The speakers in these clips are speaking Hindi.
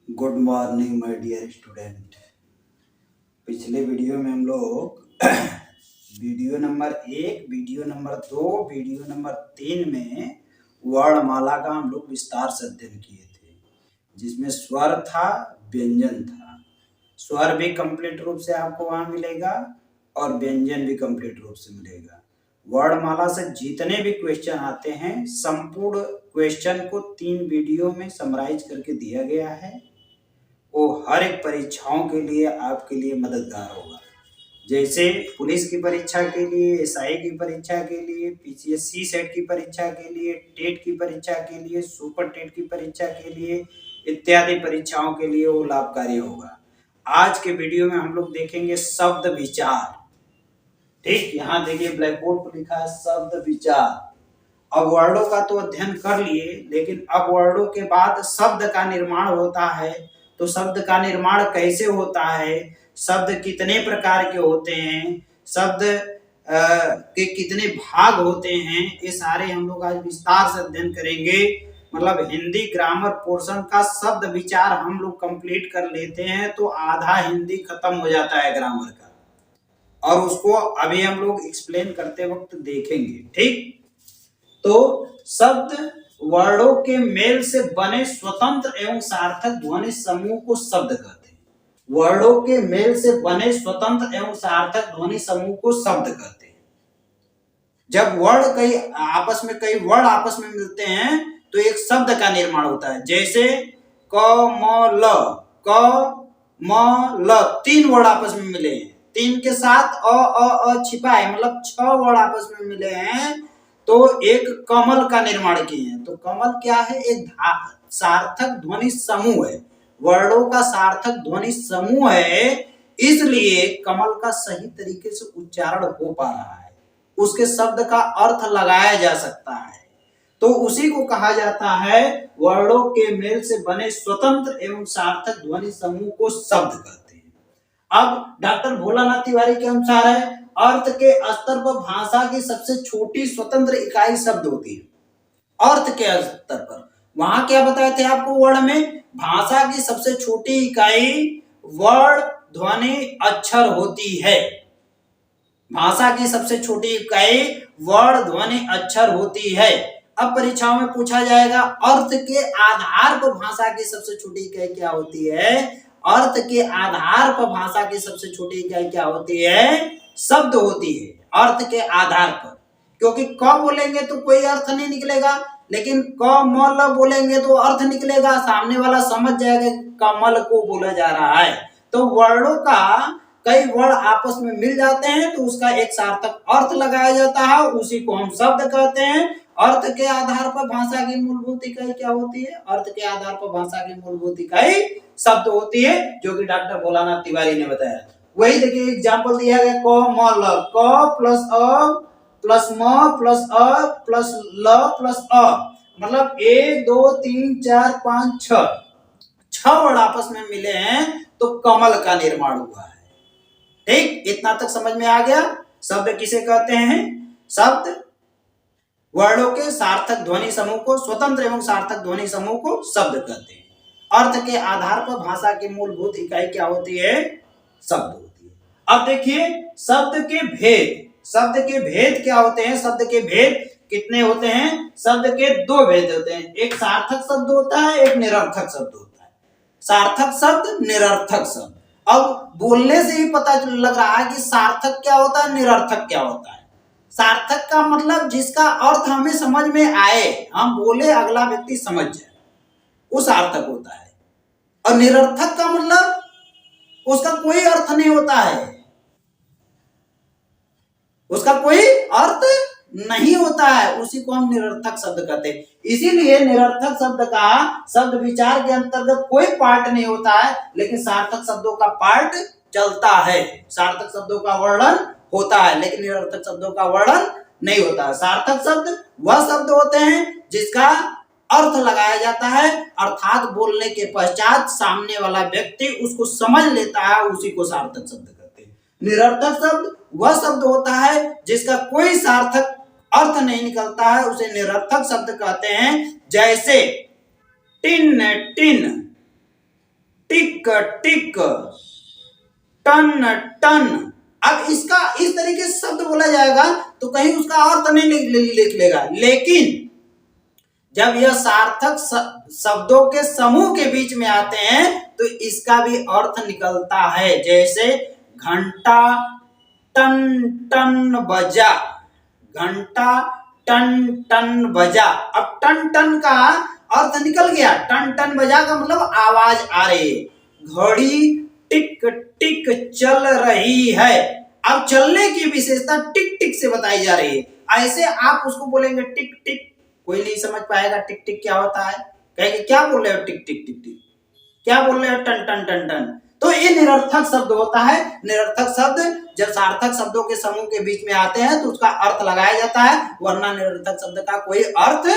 Good morning my dear student. पिछले वीडियो में हम लोग video number 1, video number 2, video number 3 में वर्णमाला का हम लोग विस्तार से अध्ययन किए थे, जिसमें स्वर था, व्यंजन था। स्वर भी कंप्लीट रूप से आपको वहां मिलेगा और व्यंजन भी कंप्लीट रूप से मिलेगा। वर्णमाला से जितने भी क्वेश्चन आते हैं, संपूर्ण क्वेश्चन को 3 वीडियो में समराइज करके दिया गया है। वो हर एक परीक्षाओं के लिए आपके लिए मददगार होगा। जैसे पुलिस की परीक्षा के लिए, एसआई की परीक्षा के लिए, पीसीएससी सेट की परीक्षा के लिए, टेट की परीक्षा के लिए, सुपर टेट की परीक्षा के लिए, इत्यादि परीक्षाओं के लिए वो लाभकारी होगा। आज के वीडियो में हम लोग देखेंगे शब्द विचार। ठीक, यहाँ देखिए ब्लैक बोर्ड पर लिखा है शब्द विचार। अब वर्णों का तो अध्ययन कर लिए, लेकिन अब वर्णों के बाद शब्द का निर्माण होता है। तो शब्द का निर्माण कैसे होता है, शब्द कितने प्रकार के होते हैं, शब्द के कितने भाग होते हैं, ये सारे हम लोग आज विस्तार से अध्ययन करेंगे। मतलब हिंदी ग्रामर पोर्शन का शब्द विचार हम लोग कंप्लीट कर लेते हैं तो आधा हिंदी खत्म हो जाता है ग्रामर का, और उसको अभी हम लोग एक्सप्लेन करते वक्त देखेंगे। ठीक, तो शब्द वर्णों के मेल से बने स्वतंत्र एवं सार्थक ध्वनि समूह को शब्द कहते हैं। वर्णों के मेल से बने स्वतंत्र एवं सार्थक ध्वनि समूह को शब्द कहते हैं। जब कई वर्ण आपस में मिलते हैं तो एक शब्द का निर्माण होता है। जैसे क म ल 3 वर्ण आपस में मिले हैं, 3 के साथ अ छिपा है, मतलब 6 वर्ण आपस में मिले हैं तो एक कमल का निर्माण किए हैं। तो कमल क्या है? एक सार्थक ध्वनि समूह है, वर्णों का सार्थक ध्वनि समूह है, इसलिए कमल का सही तरीके से उच्चारण हो पा रहा है, उसके शब्द का अर्थ लगाया जा सकता है। तो उसी को कहा जाता है वर्णों के मेल से बने स्वतंत्र एवं सार्थक ध्वनि समूह को शब्द कहते हैं। अब डॉक्टर भोलानाथ तिवारी के अनुसार है, अर्थ के स्तर पर भाषा की सबसे छोटी स्वतंत्र इकाई शब्द होती है। अर्थ के स्तर पर वहां क्या बताए थे आपको, वर्ण में भाषा की सबसे छोटी इकाई वर्ण, ध्वनि, अक्षर होती है। भाषा की सबसे छोटी इकाई वर्ण, ध्वनि, अक्षर होती है। अब परीक्षाओं में पूछा जाएगा अर्थ के आधार पर भाषा की सबसे छोटी इकाई क्या होती है। अर्थ के आधार पर भाषा की सबसे छोटी इकाई क्या होती है? शब्द होती है, अर्थ के आधार पर। क्योंकि क बोलेंगे तो कोई अर्थ नहीं निकलेगा, लेकिन क म ल बोलेंगे तो अर्थ निकलेगा, सामने वाला समझ जाएगा कमल को बोला जा रहा है। तो वर्णों का कई वर्ण आपस में मिल जाते हैं तो उसका एक सार्थक अर्थ लगाया जाता है, उसी को हम शब्द कहते हैं। अर्थ के आधार पर भाषा की मूलभूत इकाई क्या होती है? अर्थ के आधार पर भाषा की मूलभूत इकाई शब्द होती है, जो कि डॉक्टर भोलानाथ तिवारी ने बताया। वही देखिए एग्जाम्पल दिया गया, क म ल, क प्लस अ प्लस म प्लस अ प्लस ल प्लस अ, मतलब 1 2 3 4 5 6 वर्ण आपस में मिले हैं तो कमल का निर्माण हुआ है। ठीक, इतना तक समझ में आ गया। शब्द किसे कहते हैं? शब्द वर्णों के सार्थक ध्वनि समूह को, स्वतंत्र एवं सार्थक ध्वनि समूह को शब्द कहते हैं। अर्थ के आधार पर भाषा की मूलभूत इकाई क्या होती है? शब्द होती है। अब देखिए शब्द के भेद। शब्द के भेद क्या होते हैं? शब्द के भेद कितने होते हैं? शब्द के 2 भेद होते हैं, एक सार्थक शब्द होता है, एक निरर्थक शब्द होता है। सार्थक शब्द, निरर्थक शब्द। अब बोलने से ही पता लग रहा है कि सार्थक क्या होता है, निरर्थक क्या होता है। सार्थक का मतलब जिसका अर्थ हमें समझ में आए, हम बोले अगला व्यक्ति समझ जाए, वो सार्थक होता है। और निरर्थक का मतलब उसका कोई अर्थ नहीं होता है, उसका कोई अर्थ नहीं होता है, उसी को हम निरर्थक शब्द कहते हैं। इसीलिए निरर्थक शब्द का शब्द विचार के अंतर्गत कोई पार्ट नहीं होता है, लेकिन सार्थक शब्दों का पार्ट चलता है। सार्थक शब्दों का वर्णन होता है, लेकिन निरर्थक शब्दों का वर्णन नहीं होता है। सार्थक शब्द वह शब्द होते हैं जिसका अर्थ लगाया जाता है, अर्थात बोलने के पश्चात सामने वाला व्यक्ति उसको समझ लेता है, उसी को सार्थक शब्द कहते हैं। निरर्थक शब्द वह शब्द होता है जिसका कोई सार्थक अर्थ नहीं निकलता है, उसे निरर्थक शब्द कहते हैं। जैसे टिन, टिन, टिक टिक, टन टन। अब इसका इस तरीके से शब्द बोला जाएगा तो कहीं उसका अर्थ नहीं लिख लेगा, लेकिन जब यह सार्थक शब्दों के समूह के बीच में आते हैं तो इसका भी अर्थ निकलता है। जैसे घंटा टन टन बजा, घंटा टन टन बजा। अब टन टन का अर्थ निकल गया, टन टन बजा का मतलब आवाज आ रही है। घड़ी टिक टिक चल रही है। अब चलने की विशेषता टिक टिक से बताई जा रही है। ऐसे आप उसको बोलेंगे टिक टिक, कोई नहीं समझ पाएगा टिक टिक क्या होता है, कहेंगे क्या बोल रहे हो टिक टिक टिक टिक, क्या बोल रहे हो टन टन टन टन। तो ये निरर्थक शब्द होता है। निरर्थक शब्द जब सार्थक शब्दों के समूह के बीच में आते हैं तो उसका अर्थ लगाया जाता है, वरना निरर्थक शब्द का कोई अर्थ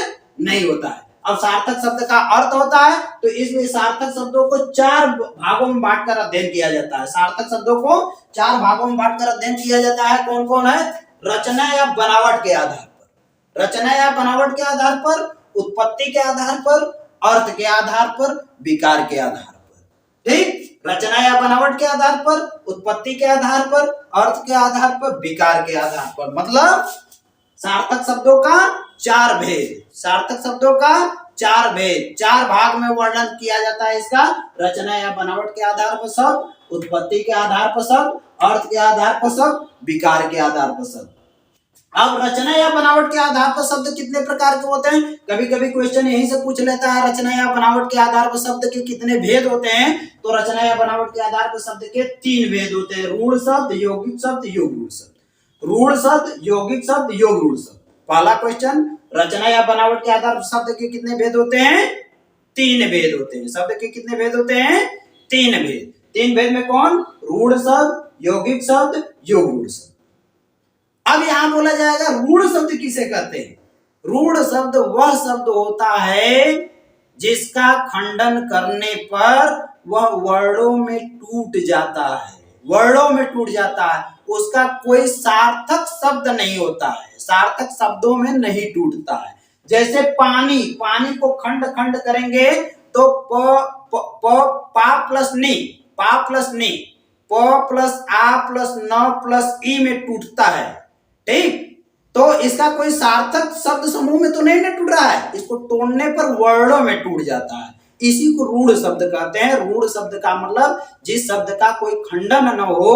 नहीं होता है। अब सार्थक शब्द का अर्थ होता है तो इसमें सार्थक शब्दों को 4 भागों में बांटकर अध्ययन किया जाता है। सार्थक शब्दों को 4 भागों में बांटकर अध्ययन किया जाता है। कौन कौन है? रचना या बनावट के आधार पर, रचना या बनावट के आधार पर, उत्पत्ति के आधार पर, अर्थ के आधार पर, विकार के आधार पर। ठीक, रचना या बनावट के आधार पर, उत्पत्ति के आधार पर, अर्थ के आधार पर, विकार के आधार पर। मतलब सार्थक शब्दों का 4 भेद, सार्थक शब्दों का 4 भेद, 4 भाग में वर्णन किया जाता है इसका। रचना या बनावट के आधार पर शब्द, उत्पत्ति के आधार पर शब्द, अर्थ के आधार पर शब्द, विकार के आधार पर शब्द। अब रचना या बनावट के आधार पर शब्द कितने प्रकार के होते हैं? कभी कभी क्वेश्चन यहीं से पूछ लेता है, रचना या बनावट के आधार पर शब्द के कितने भेद होते हैं? तो रचना या बनावट के आधार पर शब्द के 3 भेद होते हैं, रूढ़ शब्द, यौगिक शब्द, योग रूढ़ शब्द। रूढ़ शब्द, यौगिक शब्द, योग रूढ़ शब्द। पहला क्वेश्चन, रचना या बनावट के आधार पर शब्द के कितने भेद होते हैं? 3 भेद होते हैं। शब्द के कितने भेद होते हैं? 3 भेद। 3 भेद में कौन? रूढ़ शब्द, यौगिक शब्द, योग रूढ़ शब्द। अब यहां बोला जाएगा रूढ़ शब्द किसे कहते हैं? रूढ़ शब्द वह शब्द होता है जिसका खंडन करने पर वह वर्णों में टूट जाता है, वर्णों में टूट जाता है, उसका कोई सार्थक शब्द नहीं होता है, सार्थक शब्दों में नहीं टूटता है। जैसे पानी, पानी को खंड खंड करेंगे तो पा प्लस नी, पा प्लस नी, प प्लस आ प्लस न प्लस ई में टूटता है। ठीक, तो इसका कोई सार्थक शब्द समूह में तो नहीं टूट रहा है, इसको तोड़ने पर वर्णों में टूट जाता है। इसी को रूढ़ शब्द कहते हैं। रूढ़ शब्द का मतलब जिस शब्द का कोई खंडन न हो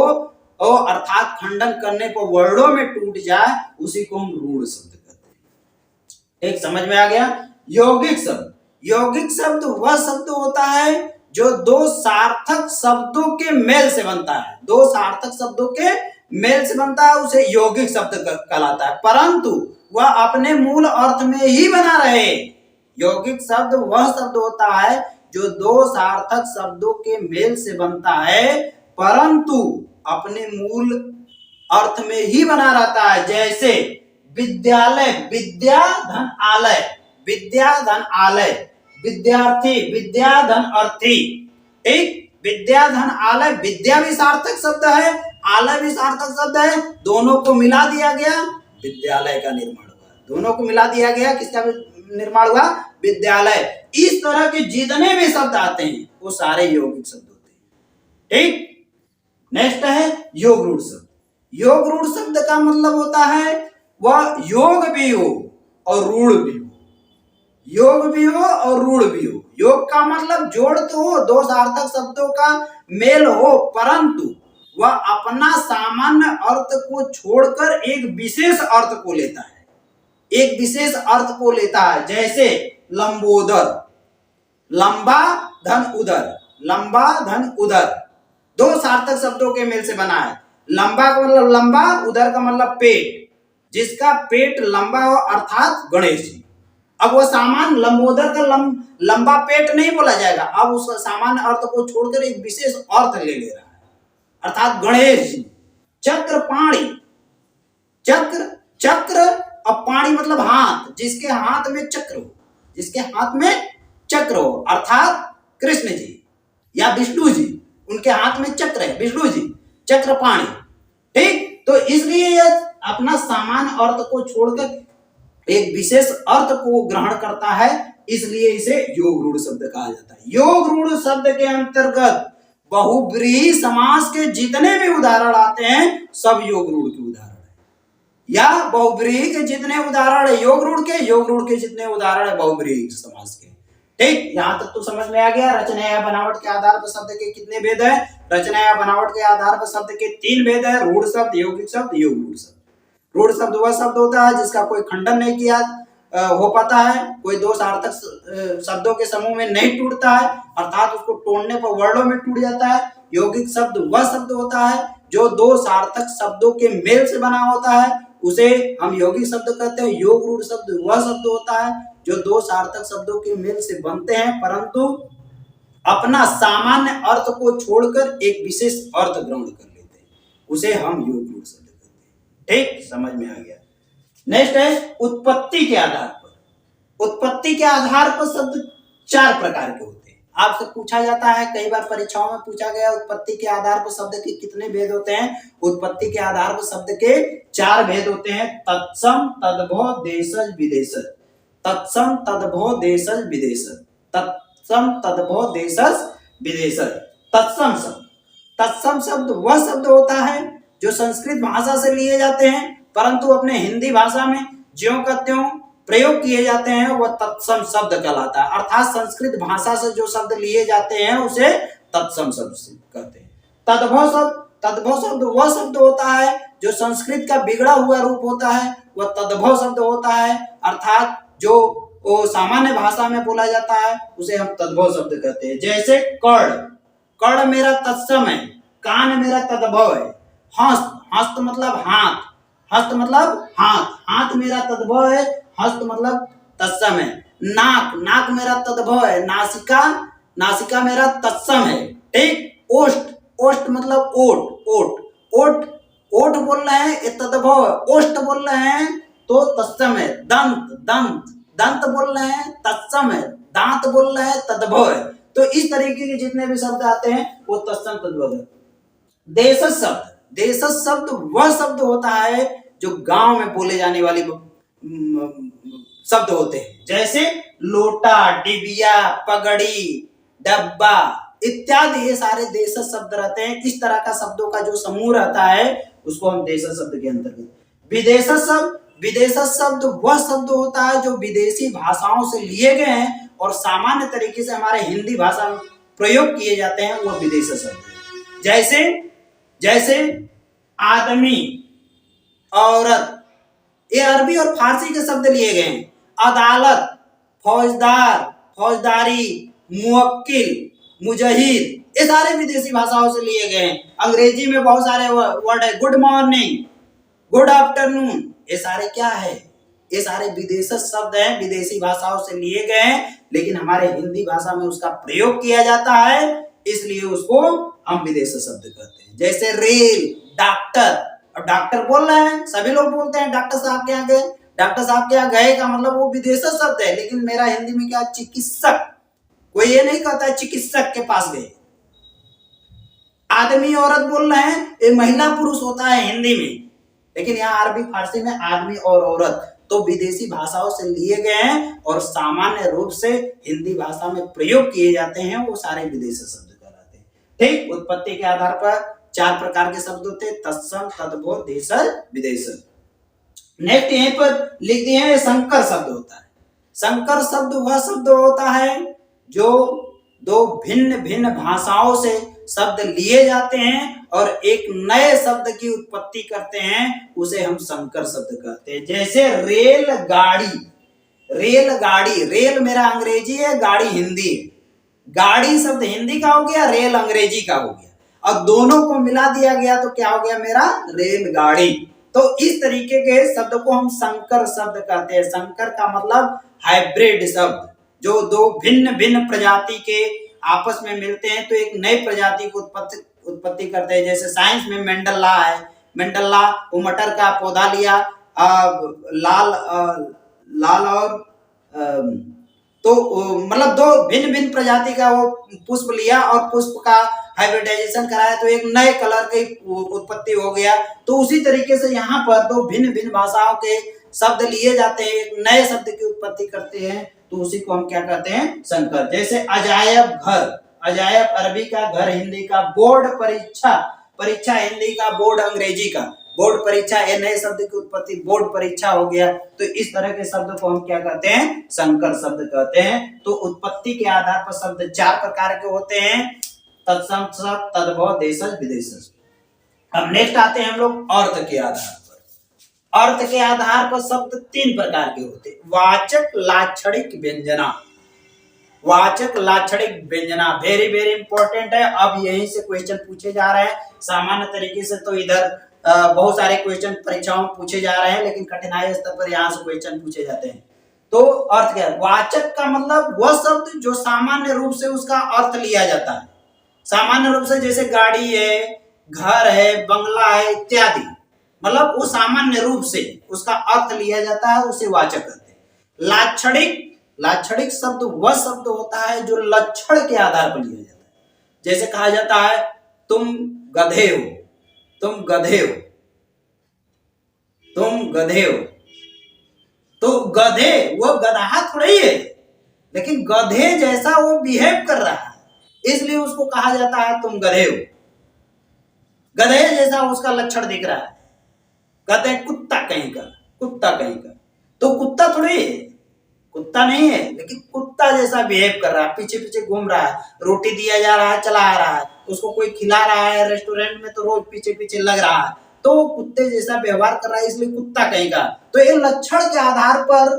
और अर्थात खंडन करने पर वर्णों में टूट जाए, उसी को हम रूढ़ शब्द कहते हैं। एक समझ में आ गया? यौगिक शब्द, यौगिक शब्द वह शब्द होता है जो 2 सार्थक शब्दों के मेल से बनता है, 2 सार्थक शब्दों के मेल से बनता है, उसे यौगिक शब्द कहलाता है, परंतु वह अपने मूल अर्थ में ही बना रहे। यौगिक शब्द वह शब्द होता है जो 2 सार्थक शब्दों के मेल से बनता है, परंतु अपने मूल अर्थ में ही बना रहता है। जैसे विद्यालय, विद्या धन आलय, विद्या धन आलय, विद्यार्थी, विद्या धन अर्थी। ठीक, विद्या धन आलय, विद्या भी सार्थक शब्द है, आलय भी सार्थक शब्द है, दोनों को मिला दिया गया, विद्यालय का निर्माण हुआ। दोनों को मिला दिया गया, किसका निर्माण हुआ? विद्यालय। इस तरह के जितने भी शब्द आते हैं वो सारे यौगिक शब्द होते हैं। ठीक, नेक्स्ट है योग रूढ़ शब्द। योग रूढ़ शब्द का मतलब होता है वह योग भी हो और रूढ़ भी हो, योग भी हो और रूढ़ भी हो। योग का मतलब जोड़ तो हो, 2 सार्थक शब्दों का मेल हो, परंतु वह अपना सामान्य अर्थ को छोड़कर एक विशेष अर्थ को लेता है, एक विशेष अर्थ को लेता है। जैसे लंबोदर, लंबा धन उदर, लंबा धन उदर, 2 सार्थक शब्दों के मेल से बना है। लंबा का मतलब लंबा, उदर का मतलब पेट, जिसका पेट लंबा हो अर्थात गणेश जी। अब वह सामान्य लंबोदर का लंबा पेट नहीं बोला जाएगा, अब उस सामान्य अर्थ को छोड़कर एक विशेष अर्थ ले रहा है, अर्थात गणेश जी। चक्र पाणी, चक्र, चक्र और पाणी मतलब हाथ, जिसके हाथ में चक्र हो, जिसके हाथ में चक्र हो, अर्थात कृष्ण जी या विष्णु जी, उनके हाथ में चक्र है, विष्णु जी, चक्र पाणी। ठीक, तो इसलिए यह अपना सामान्य अर्थ को छोड़कर एक विशेष अर्थ को ग्रहण करता है, इसलिए इसे योग रूढ़ शब्द कहा जाता है। योग रूढ़ शब्द के अंतर्गत बहुब्रीहि समास के जितने भी उदाहरण आते हैं सब योग रूढ़ के उदाहरण है, या बहुब्रीहि के जितने उदाहरण है योग रूढ़ के जितने उदाहरण है बहुब्रीहि समास के। ठीक, यहां तक तो समझ में आ गया। रचना या बनावट के आधार पर शब्द के कितने भेद है? रचना या बनावट के आधार पर शब्द के 3 भेद है, रूढ़ शब्द, यौगिक शब्द, योग रूढ़ शब्द। रूढ़ शब्द वह शब्द होता है जिसका कोई खंडन नहीं किया हो पाता है, कोई दो सार्थक शब्दों के समूह में नहीं टूटता है, अर्थात उसको तोड़ने पर वर्णों में टूट जाता है। यौगिक शब्द वह शब्द होता है जो दो सार्थक शब्दों के मेल से बना होता है, उसे हम यौगिक शब्द कहते हैं। योग रूढ़ शब्द वह शब्द होता है जो दो सार्थक शब्दों के मेल से बनते हैं परंतु अपना सामान्य अर्थ को छोड़कर एक विशेष अर्थ ग्रहण कर लेते हैं, उसे हम योग रूढ़ शब्द कहते हैं। ठीक, समझ में आ गया। नेक्स्ट है उत्पत्ति के आधार पर। उत्पत्ति के आधार पर शब्द 4 प्रकार के होते हैं। आपसे पूछा जाता है, कई बार परीक्षाओं में पूछा गया, उत्पत्ति के आधार पर शब्द के कितने भेद होते हैं? उत्पत्ति के आधार पर शब्द के 4 भेद होते हैं। तत्सम, तद्भव, देशज, विदेशज। तत्सम, तद्भव, देशज, विदेशज। तत्सम, तद्भव, देशज, विदेशज। तत्सम शब्द, तत्सम शब्द वह शब्द होता है जो संस्कृत भाषा से लिए जाते हैं परंतु अपने हिंदी भाषा में ज्यों का त्यों प्रयोग किए जाते हैं, वह तत्सम शब्द कहलाता है। अर्थात संस्कृत भाषा से जो शब्द लिए जाते हैं उसे तत्सम शब्द कहते हैं। तद्भव शब्द, तद्भव शब्द वह शब्द होता है जो संस्कृत का बिगड़ा हुआ रूप होता है, वह तद्भव शब्द होता है। अर्थात जो वो सामान्य भाषा में बोला जाता है उसे हम तद्भव शब्द कहते हैं। जैसे कर्ण, कर्ण मेरा तत्सम है, कान मेरा तद्भव है। हस्त, हस्त मतलब हाथ, हस्त मतलब हाथ, हाथ मेरा तद्भव है, हस्त मतलब तत्सम है। नाक, नाक मेरा तद्भव है, नासिका, नासिका मेरा तत्सम है। ठीक, ओष्ठ, ओष्ठ मतलब ओठ, ओठ, ओठ, ओठ बोल रहे हैं ये तद्भव है, ओष्ठ बोल रहे हैं तो तत्सम है। दंत, दंत, दंत बोल रहे हैं तत्सम है, दांत बोल रहे हैं तद्भव है। तो इस तरीके के जितने भी शब्द आते हैं वो तत्सम तद्भव है। देशज शब्द, देशज शब्द वह शब्द होता है जो गांव में बोले जाने वाले शब्द होते हैं। जैसे लोटा, डिबिया, पगड़ी, डब्बा इत्यादि, ये सारे देशज शब्द रहते हैं। इस तरह का शब्दों का जो समूह रहता है उसको हम देशज शब्द के अंतर्गत। विदेशज शब्द, विदेशज शब्द वह शब्द होता है जो विदेशी भाषाओं से लिए गए हैं और सामान्य तरीके से हमारे हिंदी भाषा में प्रयोग किए जाते हैं, वह विदेशज शब्द है। जैसे जैसे आदमी, औरत, ये अरबी और फारसी के शब्द लिए गए हैं। अदालत, फौजदार, फौजदारी, मुवक्किल, मुजहिद, ये सारे विदेशी भाषाओं से लिए गए हैं। अंग्रेजी में बहुत सारे वर्ड है, गुड मॉर्निंग, गुड आफ्टरनून, ये सारे क्या है? ये सारे विदेशी शब्द हैं, विदेशी भाषाओं से लिए गए हैं लेकिन हमारे हिंदी भाषा में उसका प्रयोग किया जाता है, इसलिए उसको हम विदेशी शब्द कहते हैं। जैसे रेल, डॉक्टर, और डॉक्टर बोल रहे हैं, सभी लोग बोलते हैं डॉक्टर साहब के यहाँ गए, डॉक्टर साहब के यहाँ गए का मतलब वो विदेशी शब्द है, लेकिन मेरा हिंदी में क्या, चिकित्सक। कोई ये नहीं कहता है चिकित्सक के पास गए। आदमी औरत बोल रहे हैं, ये महिला पुरुष होता है हिंदी में, लेकिन यहाँ अरबी फारसी में आदमी और औरत तो विदेशी भाषाओं से लिए गए हैं और सामान्य रूप से हिंदी भाषा में प्रयोग किए जाते हैं, वो सारे विदेशी शब्द कहलाते हैं। ठीक, उत्पत्ति के आधार पर 4 प्रकार के शब्द होते हैं, तत्सम, तद्भव, देशज, विदेशज। नेक्स्ट यहीं पर लिख दिए हैं संकर शब्द होता है। संकर शब्द वह शब्द होता है जो दो भिन्न भिन्न भाषाओं से शब्द लिए जाते हैं और एक नए शब्द की उत्पत्ति करते हैं, उसे हम संकर शब्द कहते हैं। जैसे रेलगाड़ी, रेलगाड़ी, रेल मेरा अंग्रेजी है, गाड़ी हिंदी है। गाड़ी शब्द हिंदी का हो गया, रेल अंग्रेजी का हो गया, और दोनों को मिला दिया गया तो क्या हो गया मेरा, रेलगाड़ी। तो इस तरीके के शब्द को हम संकर शब्द कहते हैं। संकर का मतलब हाइब्रिड शब्द, जो दो भिन्न भिन्न प्रजाति के आपस में मिलते हैं तो एक नई प्रजाति को उत्पत्ति करते हैं। जैसे साइंस में मेंडल लॉ है, मेंडल लॉ, वो मटर का पौधा लिया, लाल और तो मतलब दो भिन्न भिन्न प्रजाति का वो पुष्प लिया और पुष्प का हाइब्रिडाइजेशन कराया तो एक नए कलर की उत्पत्ति हो गया। तो उसी तरीके से यहाँ पर दो भिन्न भिन्न भाषाओं के शब्द लिए जाते हैं, एक नए शब्द की उत्पत्ति करते हैं, तो उसी को हम क्या कहते हैं, संकर। जैसे अजायब घर, अजायब अरबी का, घर हिंदी का, बोर्ड परीक्षा, परीक्षा हिंदी का, बोर्ड अंग्रेजी का, बोर्ड परीक्षा, ये नए शब्द की उत्पत्ति बोर्ड परीक्षा हो गया। तो इस तरह के शब्द को हम क्या कहते हैं, संकर शब्द कहते हैं। तो उत्पत्ति के आधार पर शब्द 4 प्रकार के होते हैं, तत्सम, तद्भव, देशज, विदेशज। अब नेक्स्ट आते हैं हम लोग अर्थ के आधार पर। अर्थ के आधार पर शब्द 3 प्रकार के होते हैं, वाचक, लाक्षणिक, व्यंजना। वाचक, लाक्षणिक, व्यंजना वेरी वेरी इंपॉर्टेंट है। अब यहीं से क्वेश्चन पूछे जा रहे हैं। सामान्य तरीके से तो इधर बहुत सारे क्वेश्चन परीक्षाओं में पूछे जा रहे हैं, लेकिन कठिनाई स्तर पर यहाँ से क्वेश्चन पूछे जाते हैं। तो अर्थ क्या है, वाचक का मतलब वह शब्द जो सामान्य रूप से उसका अर्थ लिया जाता है। सामान्य रूप से जैसे गाड़ी है, घर है, बंगला है इत्यादि, मतलब वो सामान्य रूप से उसका अर्थ लिया जाता है, उसे वाचक कहते हैं। लाक्षणिक, लाक्षणिक शब्द वह शब्द होता है जो लक्षण के आधार पर लिया जाता है। जैसे कहा जाता है तुम गधे हो, तुम गधे हो, तुम गधे हो। तो गधे वो गधा थोड़ी है, लेकिन गधे जैसा वो बिहेव कर रहा है, इसलिए उसको कहा जाता है तुम गधे हो। गधे जैसा उसका लक्षण दिख रहा है, कहते हैं कुत्ता कहीं का, कुत्ता कहीं का। तो कुत्ता थोड़ी है, कुत्ता नहीं है, लेकिन कुत्ता जैसा बिहेव कर रहा है, पीछे पीछे घूम रहा है, रोटी दिया जा रहा है चला आ रहा है, उसको कोई खिला रहा है रेस्टोरेंट में तो रोज पीछे पीछे लग रहा है, तो कुत्ते जैसा व्यवहार कर रहा है, इसलिए कुत्ता कहीं का। तो ये लक्षण के आधार पर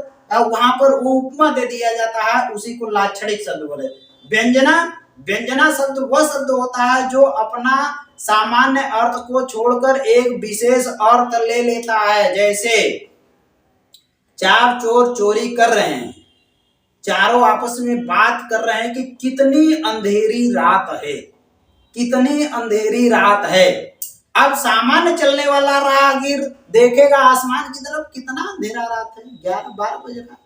वहां पर वो उपमा दे दिया जाता है, उसी को लाक्षणिक शब्द बोले। व्यंजना, व्यंजना शब्द वह शब्द होता है जो अपना सामान्य अर्थ को छोड़कर एक विशेष अर्थ ले लेता है। जैसे 4 चोर चोरी कर रहे हैं, चारों आपस में बात कर रहे हैं कि कितनी अंधेरी रात है, कितनी अंधेरी रात है। अब सामान्य चलने वाला राहगीर देखेगा आसमान की तरफ, कितना अंधेरा रात है, 11-12 बजे का।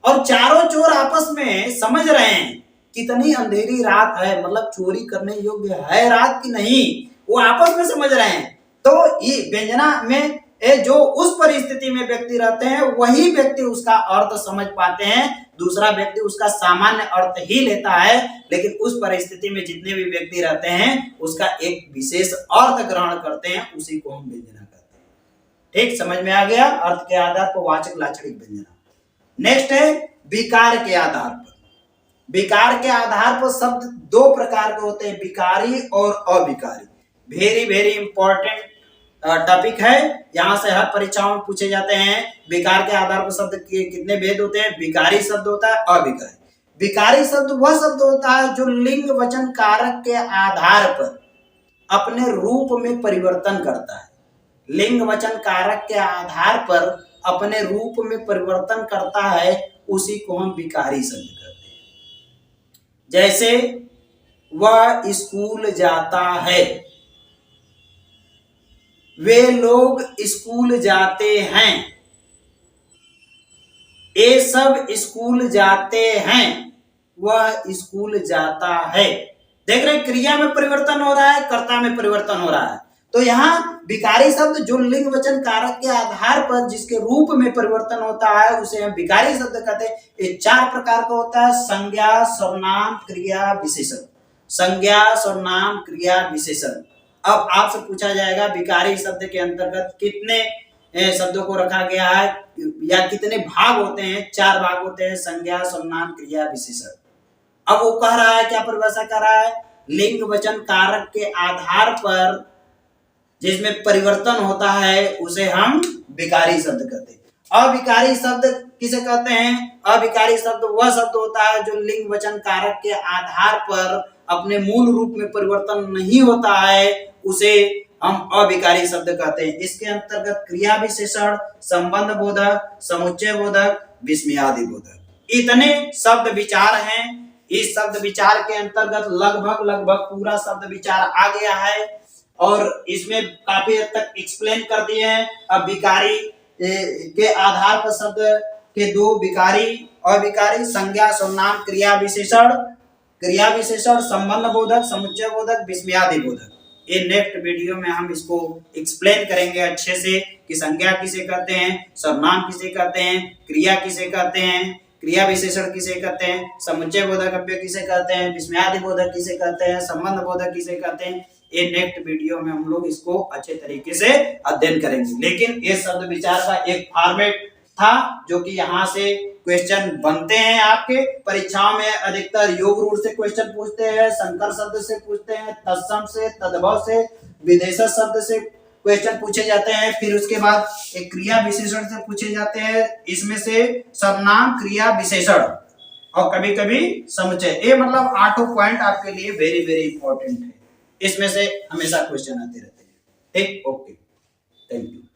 और चारों चोर आपस में समझ रहे हैं कितनी अंधेरी रात है, मतलब चोरी करने योग्य है रात की नहीं, वो आपस में समझ रहे हैं। तो ये व्यंजना में जो उस परिस्थिति में व्यक्ति रहते हैं वही व्यक्ति उसका अर्थ समझ पाते हैं, दूसरा व्यक्ति उसका सामान्य अर्थ ही लेता है, लेकिन उस परिस्थिति में जितने भी व्यक्ति रहते हैं उसका एक विशेष अर्थ ग्रहण करते हैं, उसी को हम व्यंजना कहते हैं। ठीक, समझ में आ गया। अर्थ के आधार पर वाचक, लाक्षणिक, व्यंजना। नेक्स्ट है विकार के आधार पर। विकार के आधार पर शब्द 2 प्रकार के होते हैं, विकारी और अविकारी। वेरी वेरी इंपॉर्टेंट टॉपिक है, यहाँ से हर परीक्षाओं में पूछे जाते हैं। विकार के आधार पर शब्द के कितने भेद होते हैं, विकारी शब्द होता है, अविकारी। विकारी शब्द वह शब्द होता है जो लिंग वचन कारक के आधार पर अपने रूप में परिवर्तन करता है। लिंग वचन कारक के आधार पर अपने रूप में परिवर्तन करता है, उसी को हम विकारी शब्द कहते हैं। जैसे वह स्कूल जाता है, वे लोग स्कूल जाते हैं, ये सब स्कूल जाते हैं, वह स्कूल जाता है। देख रहे क्रिया में परिवर्तन हो रहा है, कर्ता में परिवर्तन हो रहा है। तो यहाँ विकारी शब्द जो लिंग वचन कारक के आधार पर जिसके रूप में परिवर्तन होता है उसे हम विकारी शब्द कहते हैं। ये 4 प्रकार का होता है, संज्ञा, सर्वनाम, क्रिया, विशेषण। संज्ञा, सर्वनाम, क्रिया, विशेषण। अब आपसे पूछा जाएगा विकारी शब्द के अंतर्गत कितने शब्दों को रखा गया है या कितने भाग होते हैं। 4 भाग होते हैं, संज्ञा, सर्वनाम, क्रिया, विशेषण। अब वो कह रहा है, क्या परिभाषा कर रहा है, लिंग वचन कारक के आधार पर जिसमें परिवर्तन होता है उसे हम विकारी शब्द कहते हैं। अविकारी शब्द किसे कहते हैं, अविकारी शब्द वह शब्द होता है जो लिंग वचन कारक के आधार पर अपने मूल रूप में परिवर्तन नहीं होता है, उसे हम अविकारी शब्द कहते हैं। इसके अंतर्गत क्रिया विशेषण, संबंध बोधक, समुच्चय बोधक, विस्मयादि बोधक, इतने शब्द विचार हैं। इस शब्द विचार के अंतर्गत लगभग पूरा शब्द विचार आ गया है और इसमें काफी हद तक एक्सप्लेन कर दिए हैं। अब विकारी के आधार पर शब्द के 2 विकारी, अविकारी, संज्ञा, सर्वनाम, क्रिया विशेषण, क्रिया विशेषण, संबंध बोधक, समुच्चय बोधक, विस्मयादि बोधक। ये नेक्स्ट वीडियो में हम इसको एक्सप्लेन करेंगे अच्छे से कि संज्ञा किसे कहते हैं, सर्वनाम किसे कहते हैं, क्रिया किसे कहते हैं, क्रिया विशेषण किसे कहते हैं, समुच्चय बोधक अव्यय किसे कहते हैं, विस्मयादि बोधक किसे कहते हैं, संबंध बोधक किसे कहते हैं, ये नेक्स्ट वीडियो में हम लोग इसको अच्छे तरीके से अध्ययन करेंगे। लेकिन ये शब्द विचार का एक फॉर्मेट था जो कि यहाँ से क्वेश्चन बनते हैं। आपके परीक्षाओं में अधिकतर योग रूढ़ से क्वेश्चन पूछते हैं, संकर शब्द से पूछते हैं, तत्सम से, तद्भव से, विदेशज शब्द से क्वेश्चन पूछे जाते हैं। फिर उसके बाद एक क्रिया विशेषण से पूछे जाते हैं, इसमें से सर्वनाम, क्रिया विशेषण और कभी कभी समुच्चय। ये मतलब 8 पॉइंट आपके लिए वेरी वेरी इंपॉर्टेंट है, इसमें से हमेशा क्वेश्चन आते रहते हैं। ठीक, ओके, थैंक यू।